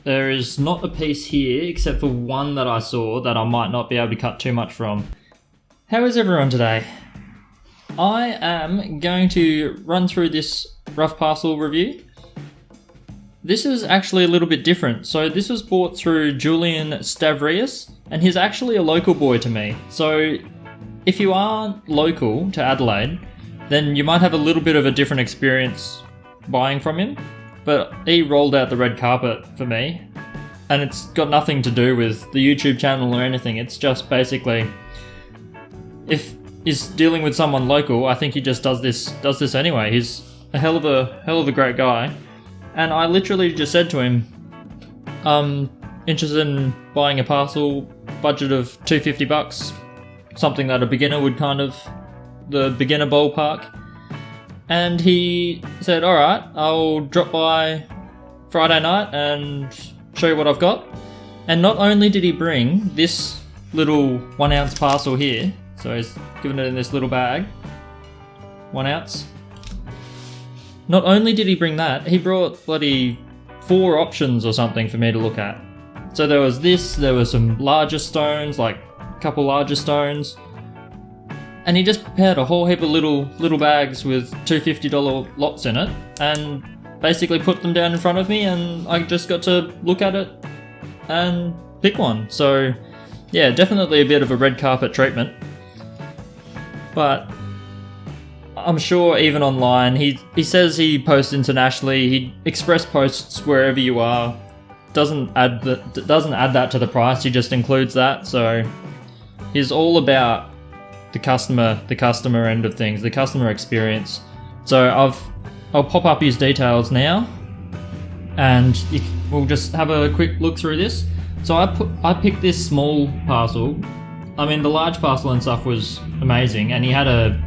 There is not a piece here except for one that I saw that I might not be able to cut too much from. How is everyone today? I am going to run through this rough parcel review. This is actually a little bit different. So this was bought through Julian Stavrius, and he's actually a local boy to me. So if you are local to Adelaide, then you might have a little bit of a different experience buying from him. But he rolled out the red carpet for me, and it's got nothing to do with the YouTube channel or anything. It's just basically, if he's dealing with someone local, I think he just does this anyway. He's a hell of a great guy. And I literally just said to him, interested in buying a parcel, budget of $250, something that a beginner would the beginner ballpark. And he said, alright, I'll drop by Friday night and show you what I've got. And not only did he bring this little 1 ounce parcel here, so he's given it in this little bag, 1 ounce. Not only did he bring that, he brought bloody 4 options or something for me to look at. So there was this, there were some larger stones, like a couple larger stones. And he just prepared a whole heap of little bags with $250 lots in it, and basically put them down in front of me, and I just got to look at it and pick one. So yeah, definitely a bit of a red carpet treatment. But I'm sure even online, he says he posts internationally, he express posts wherever you are. Doesn't add that to the price, he just includes that. So he's all about the customer end of things, the customer experience. So I'll pop up his details now, and we'll just have a quick look through this. So I picked this small parcel. I mean, the large parcel and stuff was amazing, and he had a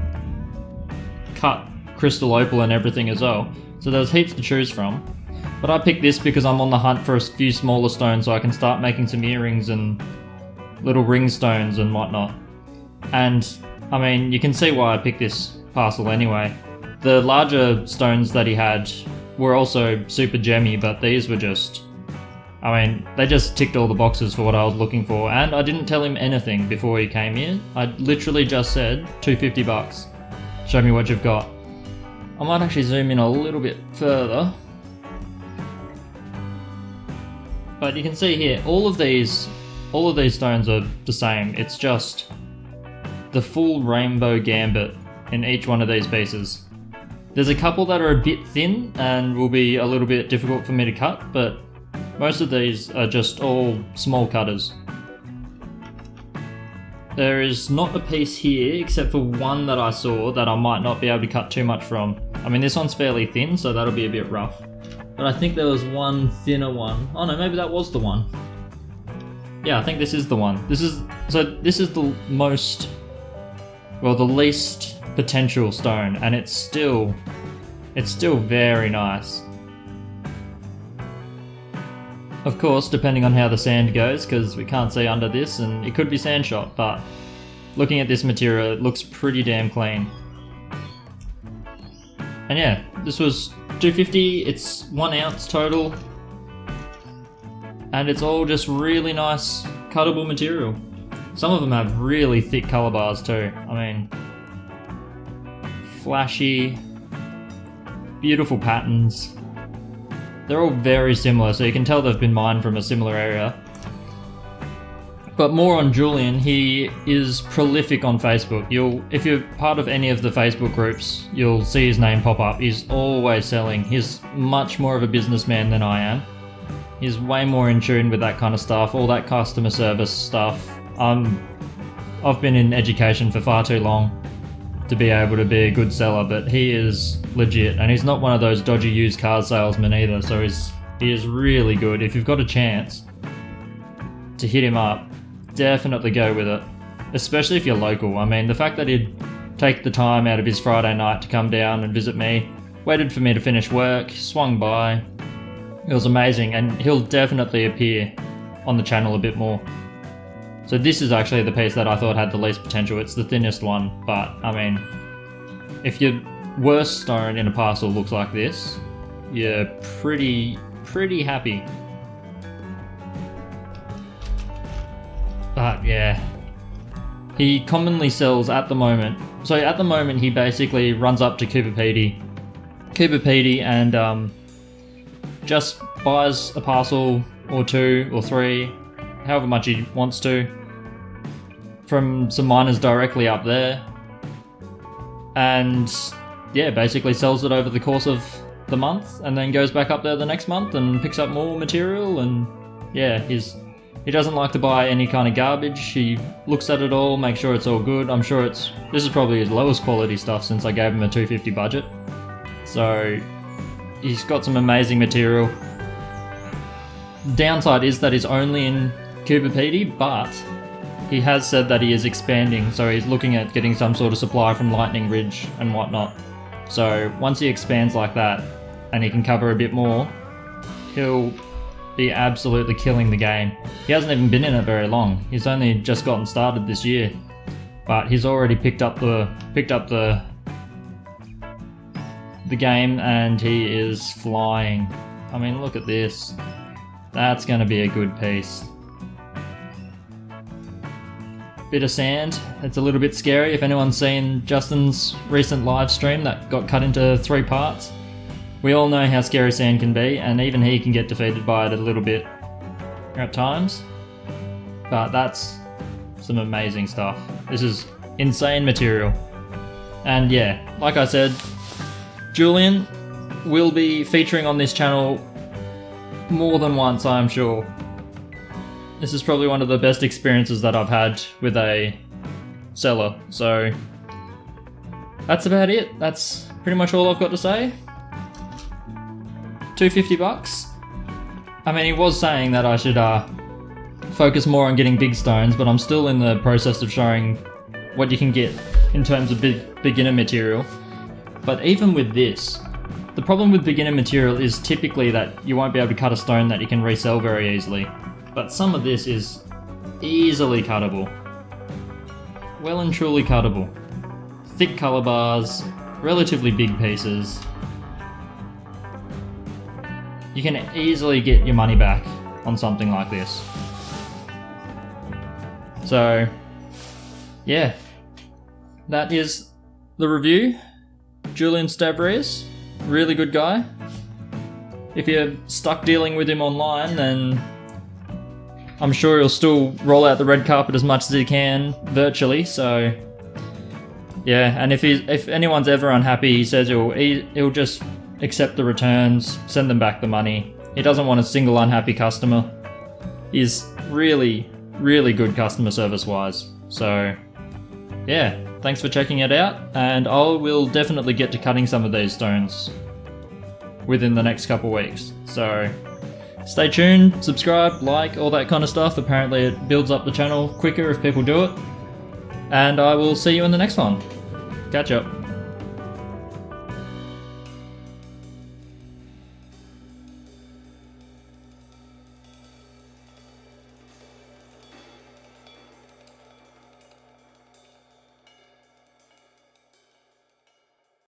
cut crystal opal and everything as well. So there was heaps to choose from. But I picked this because I'm on the hunt for a few smaller stones so I can start making some earrings and little ring stones and whatnot. And I mean, you can see why I picked this parcel anyway. The larger stones that he had were also super gemmy, but these were just, I mean, they just ticked all the boxes for what I was looking for. And I didn't tell him anything before he came in. I literally just said $250. Show me what you've got. I might actually zoom in a little bit further. But you can see here, all of these stones are the same. It's just the full rainbow gambit in each one of these pieces. There's a couple that are a bit thin and will be a little bit difficult for me to cut, but most of these are just all small cutters. There is not a piece here except for one that I saw that I might not be able to cut too much from. I mean, this one's fairly thin, so that'll be a bit rough. But I think there was one thinner one. Oh no, maybe that was the one. Yeah, I think this is the one. This is the the least potential stone, and it's still very nice. Of course, depending on how the sand goes, because we can't see under this, and it could be sand shot, but looking at this material, it looks pretty damn clean. And yeah, this was $250, it's 1 ounce total, and it's all just really nice cuttable material. Some of them have really thick colour bars too. I mean, flashy, beautiful patterns. They're all very similar, so you can tell they've been mined from a similar area. But more on Julian, he is prolific on Facebook. If you're part of any of the Facebook groups, you'll see his name pop up. He's always selling. He's much more of a businessman than I am. He's way more in tune with that kind of stuff, all that customer service stuff. I've been in education for far too long to be able to be a good seller, but he is legit, and he's not one of those dodgy used car salesmen either, so he is really good. If you've got a chance to hit him up, definitely go with it, especially if you're local. I mean, the fact that he'd take the time out of his Friday night to come down and visit me, waited for me to finish work, swung by, it was amazing, and he'll definitely appear on the channel a bit more. So this is actually the piece that I thought had the least potential. It's the thinnest one, but I mean, if your worst stone in a parcel looks like this, you're pretty happy. But yeah, he commonly sells at the moment. So at the moment he basically runs up to Cooper Pedy and just buys a parcel or 2 or 3, however much he wants to, from some miners directly up there, and yeah, basically sells it over the course of the month, and then goes back up there the next month and picks up more material. And yeah, he doesn't like to buy any kind of garbage. He looks at it all, makes sure it's all good. I'm sure this is probably his lowest quality stuff since I gave him a 250 budget. So he's got some amazing material. Downside is that he's only in Cooper Pedy, but he has said that he is expanding, so he's looking at getting some sort of supply from Lightning Ridge and whatnot. So once he expands like that and he can cover a bit more, he'll be absolutely killing the game. He hasn't even been in it very long. He's only just gotten started this year, but he's already picked up the game, and he is flying. I mean, look at this. That's going to be a good piece. Bit of sand. It's a little bit scary. If anyone's seen Justin's recent live stream that got cut into 3 parts, we all know how scary sand can be, and even he can get defeated by it a little bit at times. But that's some amazing stuff. This is insane material. And yeah, like I said, Julian will be featuring on this channel more than once, I'm sure. This is probably one of the best experiences that I've had with a seller. So that's about it. That's pretty much all I've got to say. $250. I mean, he was saying that I should focus more on getting big stones, but I'm still in the process of showing what you can get in terms of beginner material. But even with this, the problem with beginner material is typically that you won't be able to cut a stone that you can resell very easily. But some of this is easily cuttable. Well and truly cuttable. Thick color bars, relatively big pieces. You can easily get your money back on something like this. So, yeah. That is the review. Julian Stavriz, really good guy. If you're stuck dealing with him online, then I'm sure he'll still roll out the red carpet as much as he can virtually. So yeah, and if anyone's ever unhappy, he says he'll just accept the returns, send them back the money. He doesn't want a single unhappy customer. He's really, really good customer service wise. So yeah, thanks for checking it out, and I will definitely get to cutting some of these stones within the next couple weeks. So stay tuned, subscribe, like, all that kind of stuff. Apparently it builds up the channel quicker if people do it. And I will see you in the next one. Catch up.